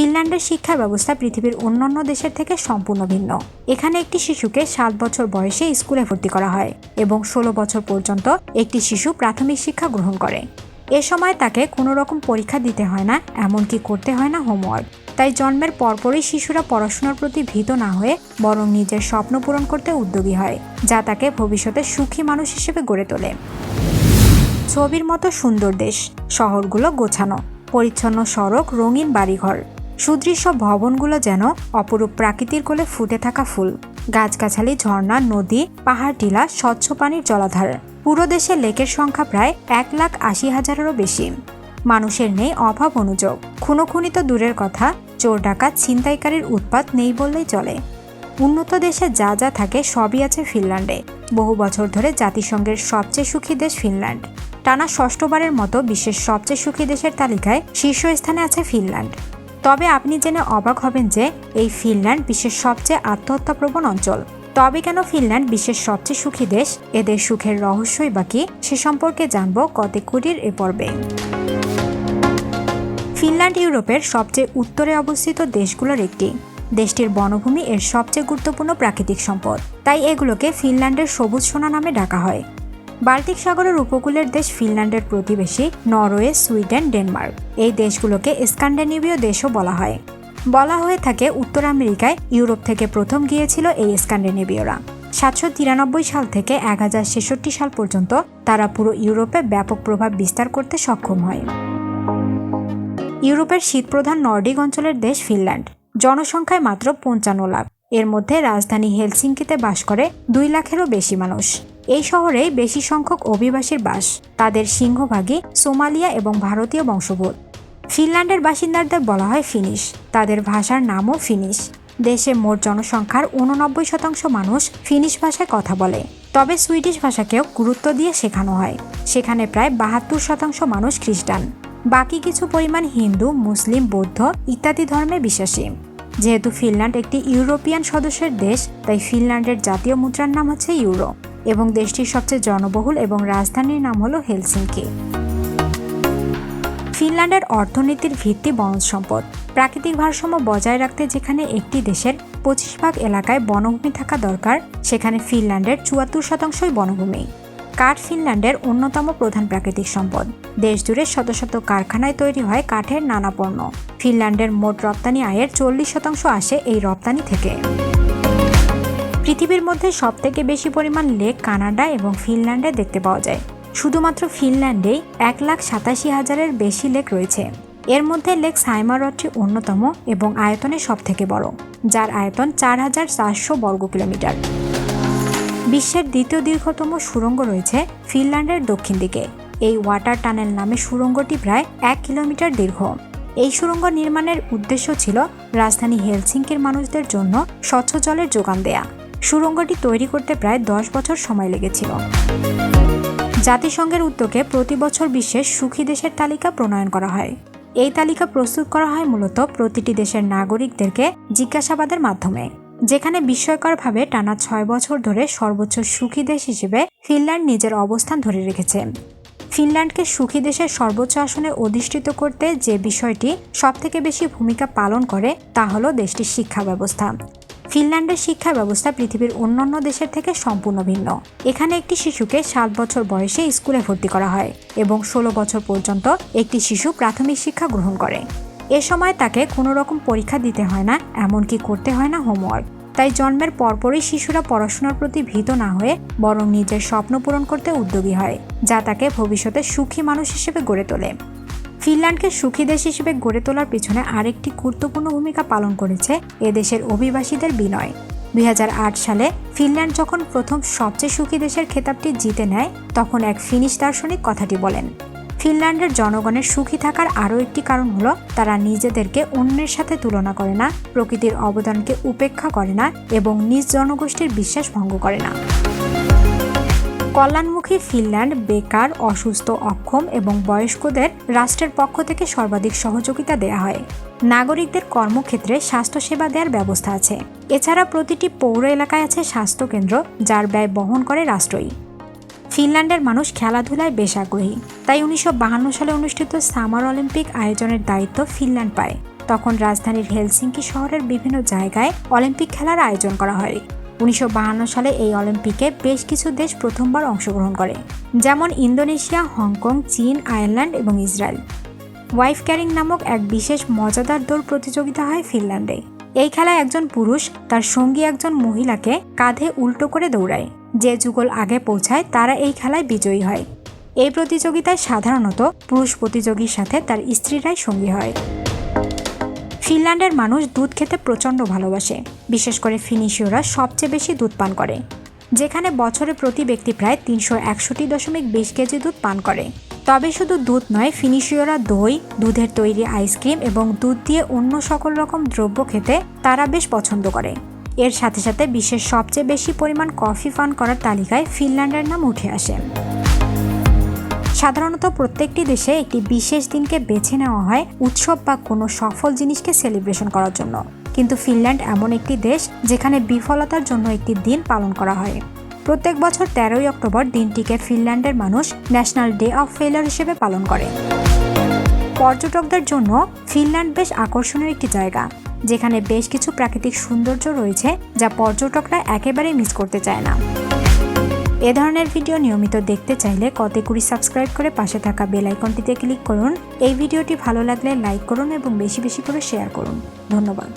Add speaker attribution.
Speaker 1: ফিনল্যান্ডের শিক্ষা ব্যবস্থা পৃথিবীর অন্যান্য দেশের থেকে সম্পূর্ণ ভিন্ন। এখানে একটি শিশুকে 7 বছর বয়সে স্কুলে ভর্তি করা হয় এবং 16 বছর পর্যন্ত একটি শিশু প্রাথমিক শিক্ষা গ্রহণ করে। এ সময় তাকে কোনো রকম পরীক্ষা দিতে হয় না, এমনকি করতে হয় না হোমওয়ার্ক। তাই জন্মের পরপরই শিশুরা পড়াশোনার প্রতি ভীত না হয়ে বরং নিজের স্বপ্ন পূরণ করতে উদ্যোগী হয়, যা তাকে ভবিষ্যতে সুখী মানুষ হিসেবে গড়ে তোলে। ছবির মতো সুন্দর দেশ, শহরগুলো গোছানো, পরিচ্ছন্ন সড়ক, রঙিন বাড়িঘর, সুদৃশ্য ভবনগুলো যেন অপরূপ প্রাকৃতির কোলে ফুটে থাকা ফুল। গাছগাছালি, ঝর্ণা, নদী, পাহাড়, টিলা, স্বচ্ছ পানির জলাধার। পুরো দেশে লেকের সংখ্যা প্রায় 1,80,000-এরও বেশি। মানুষের নেই অভাব অনুযোগ। খুনোখুনি তো দূরের কথা, চোর ডাকাত ছিনতাইকারীর উৎপাত নেই বললেই চলে। উন্নত দেশে যা যা থাকে সবই আছে ফিনল্যান্ডে। বহু বছর ধরে জাতিসংঘের সবচেয়ে সুখী দেশ ফিনল্যান্ড। টানা ষষ্ঠবারের মতো বিশ্বের সবচেয়ে সুখী দেশের তালিকায় শীর্ষস্থানে আছে ফিনল্যান্ড। তবে আপনি জেনে অবাক হবেন যে এই ফিনল্যান্ড বিশ্বের সবচেয়ে আত্মহত্যাপ্রবণ অঞ্চল। তবে কেন ফিনল্যান্ড বিশ্বের সবচেয়ে সুখী দেশ, এদের সুখের রহস্যই বা কি, সে সম্পর্কে জানব কতেকুরির এ পর্বে। ফিনল্যান্ড ইউরোপের সবচেয়ে উত্তরে অবস্থিত দেশগুলোর একটি। দেশটির বনভূমি এর সবচেয়ে গুরুত্বপূর্ণ প্রাকৃতিক সম্পদ, তাই এগুলোকে ফিনল্যান্ডের সবুজ সোনা নামে ডাকা হয়। বাল্টিক সাগরের উপকূলের দেশ ফিনল্যান্ডের প্রতিবেশী নরওয়ে, সুইডেন, ডেনমার্ক। এই দেশগুলোকে স্ক্যান্ডিনেভীয় দেশও বলা হয়ে থাকে। উত্তর আমেরিকায় ইউরোপ থেকে প্রথম গিয়েছিল এই স্ক্যান্ডিনেভীয়রা। 793 সাল থেকে 1066 সাল পর্যন্ত তারা পুরো ইউরোপে ব্যাপক প্রভাব বিস্তার করতে সক্ষম হয়। ইউরোপের শীতপ্রধান নর্ডিক অঞ্চলের দেশ ফিনল্যান্ড। জনসংখ্যায় মাত্র 55 লাখ। এর মধ্যে রাজধানী হেলসিঙ্কিতে বাস করে 2 লাখেরও বেশি মানুষ। এই শহরেই বেশি সংখ্যক অভিবাসীর বাস। তাদের সিংহভাগই সোমালিয়া এবং ভারতীয় বংশোদ্ভূত। ফিনল্যান্ডের বাসিন্দাদের বলা হয় ফিনিশ। তাদের ভাষার নামও ফিনিশ। দেশে মোট জনসংখ্যার 89% মানুষ ফিনিশ ভাষায় কথা বলে। তবে সুইডিশ ভাষাকেও গুরুত্ব দিয়ে শেখানো হয়। সেখানে প্রায় 72% মানুষ খ্রিস্টান। বাকি কিছু পরিমাণ হিন্দু, মুসলিম, বৌদ্ধ ইত্যাদি ধর্মে বিশ্বাসী। যেহেতু ফিনল্যান্ড একটি ইউরোপিয়ান সদস্যের দেশ, তাই ফিনল্যান্ডের জাতীয় মুদ্রার নাম হচ্ছে ইউরো এবং দেশটির সবচেয়ে জনবহুল এবং রাজধানীর নাম হলো হেলসিঙ্কি। ফিনল্যান্ডের অর্থনীতির ভিত্তি বনজ সম্পদ। প্রাকৃতিক ভারসাম্য বজায় রাখতে যেখানে একটি দেশের 25% এলাকায় বনভূমি থাকা দরকার, সেখানে ফিনল্যান্ডের 74%ই বনভূমি। কাঠ ফিনল্যান্ডের অন্যতম প্রধান প্রাকৃতিক সম্পদ। দেশ জুড়ে শত শত কারখানায় তৈরি হয় কাঠের নানা পণ্য। ফিনল্যান্ডের মোট রপ্তানি আয়ের 40% আসে এই রপ্তানি থেকে। পৃথিবীর মধ্যে সবথেকে বেশি পরিমাণ লেক কানাডা এবং ফিনল্যান্ডে দেখতে পাওয়া যায়। শুধুমাত্র ফিনল্যান্ডেই 1,87,000-এর বেশি লেক রয়েছে। এর মধ্যে লেক সাইমা হ্রদটি অন্যতম এবং আয়তনে সবথেকে বড়, যার আয়তন 4,400 বর্গ কিলোমিটার। বিশ্বের দ্বিতীয় দীর্ঘতম সুড়ঙ্গ রয়েছে ফিনল্যান্ডের দক্ষিণ দিকে। এই ওয়াটার টানেল নামে সুড়ঙ্গটি প্রায় 1 কিলোমিটার দীর্ঘ। এই সুড়ঙ্গ নির্মাণের উদ্দেশ্য ছিল রাজধানী হেলসিঙ্কির মানুষদের জন্য স্বচ্ছ জলের যোগান দেয়া। সুড়ঙ্গটি তৈরি করতে প্রায় 10 বছর সময় লেগেছিল। জাতিসংঘের উদ্যোগে প্রতি বছর বিশ্বের সুখী দেশের তালিকা প্রণয়ন করা হয়। এই তালিকা প্রস্তুত করা হয় মূলত প্রতিটি দেশের নাগরিকদেরকে জিজ্ঞাসাবাদের মাধ্যমে, যেখানে বিস্ময়করভাবে টানা 6 বছর ধরে সর্বোচ্চ সুখী দেশ হিসেবে ফিনল্যান্ড নিজের অবস্থান ধরে রেখেছে। ফিনল্যান্ডকে সুখী দেশের সর্বোচ্চ আসনে অধিষ্ঠিত করতে যে বিষয়টি সবথেকে বেশি ভূমিকা পালন করে তা হলো দেশটির শিক্ষা ব্যবস্থা। ফিনল্যান্ডের শিক্ষা ব্যবস্থা পৃথিবীর অন্যান্য দেশের থেকে সম্পূর্ণ ভিন্ন। এখানে একটি শিশুকে 7 বছর বয়সে স্কুলে ভর্তি করা হয় এবং 16 বছর পর্যন্ত একটি শিশু প্রাথমিক শিক্ষা গ্রহণ করে। এ সময় তাকে কোনো রকম পরীক্ষা দিতে হয় না, এমনকি করতে হয় না হোমওয়ার্ক। তাই জন্মের পরপরই শিশুরা পড়াশোনার প্রতি ভীত না হয়ে বরং নিজের স্বপ্ন পূরণ করতে উদ্যোগী হয়, যা তাকে ভবিষ্যতে সুখী মানুষ হিসেবে গড়ে তোলে। ফিনল্যান্ডকে সুখী দেশ হিসেবে গড়ে তোলার পিছনে আরেকটি গুরুত্বপূর্ণ ভূমিকা পালন করেছে এদেশের অভিবাসীদের বিনয়। 2008 সালে ফিনল্যান্ড যখন প্রথম সবচেয়ে সুখী দেশের খেতাবটি জিতে নেয়, তখন এক ফিনিশ দার্শনিক কথাটি বলেন, ফিনল্যান্ডের জনগণের সুখী থাকার আরও একটি কারণ হলো তারা নিজেদেরকে অন্যের সাথে তুলনা করে না, প্রকৃতির অবদানকে উপেক্ষা করে না এবং নিজ জনগোষ্ঠীর বিশ্বাস ভঙ্গ করে না। কল্যাণমুখী ফিনল্যান্ড বেকার, অসুস্থ, অক্ষম এবং বয়স্কদের রাষ্ট্রের পক্ষ থেকে সর্বাধিক সহযোগিতা দেয়া হয়। নাগরিকদের কর্মক্ষেত্রে স্বাস্থ্যসেবা দেওয়ার ব্যবস্থা আছে। এছাড়া প্রতিটি পৌর এলাকায় আছে স্বাস্থ্যকেন্দ্র, যার ব্যয় বহন করে রাষ্ট্রই। ফিনল্যান্ডের মানুষ খেলাধুলায় বেশ আগ্রহী, তাই 1952 সালে অনুষ্ঠিত সামার অলিম্পিক আয়োজনের দায়িত্ব ফিনল্যান্ড পায়। তখন রাজধানীর হেলসিঙ্কি শহরের বিভিন্ন জায়গায় অলিম্পিক খেলার আয়োজন করা হয়। 1952 সালে এই অলিম্পিকে বেশ কিছু দেশ প্রথমবার অংশগ্রহণ করে, যেমন ইন্দোনেশিয়া, হংকং, চীন, আয়ারল্যান্ড এবং ইসরায়েল। ওয়াইফ ক্যারিং নামক এক বিশেষ মজাদার দৌড় প্রতিযোগিতা হয় ফিনল্যান্ডে। এই খেলায় একজন পুরুষ তার সঙ্গী একজন মহিলাকে কাঁধে উল্টো করে দৌড়ায়। যে যুগল আগে পৌঁছায় তারা এই খেলায় বিজয়ী হয়। এই প্রতিযোগিতায় সাধারণত পুরুষ প্রতিযোগীর সাথে তার স্ত্রীরাই সঙ্গী হয়। ফিনল্যান্ডের মানুষ দুধ খেতে প্রচণ্ড ভালোবাসে। বিশেষ করে ফিনিশীয়রা সবচেয়ে বেশি দুধ পান করে, যেখানে বছরে প্রতি ব্যক্তি প্রায় 361.20 কেজি দুধ পান করে। তবে শুধু দুধ নয়, ফিনিশীয়রা দই, দুধের তৈরি আইসক্রিম এবং দুধ দিয়ে অন্য সকল রকম দ্রব্য খেতে তারা বেশ পছন্দ করে। এর সাথে সাথে বিশ্বের সবচেয়ে বেশি পরিমাণ কফি পান করার তালিকায় ফিনল্যান্ডের নাম উঠে আসে। সাধারণত প্রত্যেকটি দেশে একটি বিশেষ দিনকে বেছে নেওয়া হয় উৎসব বা কোনো সফল জিনিসকে সেলিব্রেশন করার জন্য, কিন্তু ফিনল্যান্ড এমন একটি দেশ যেখানে বিফলতার জন্য একটি দিন পালন করা হয়। প্রত্যেক বছর 13ই অক্টোবর দিনটিকে ফিনল্যান্ডের মানুষ ন্যাশনাল ডে অফ ফেইলিউর হিসেবে পালন করে। পর্যটকদের জন্য ফিনল্যান্ড বেশ আকর্ষণীয় একটি জায়গা, যেখানে বেশ কিছু প্রাকৃতিক সৌন্দর্য রয়েছে যা পর্যটকরা একেবারেই মিস করতে চায় না। এ ধরনের ভিডিও নিয়মিত দেখতে চাইলে কতেকুড়ি সাবস্ক্রাইব করে পাশে থাকা বেল আইকনটিতে ক্লিক করুন। এই ভিডিওটি ভালো লাগলে লাইক করুন এবং বেশি বেশি করে শেয়ার করুন। ধন্যবাদ।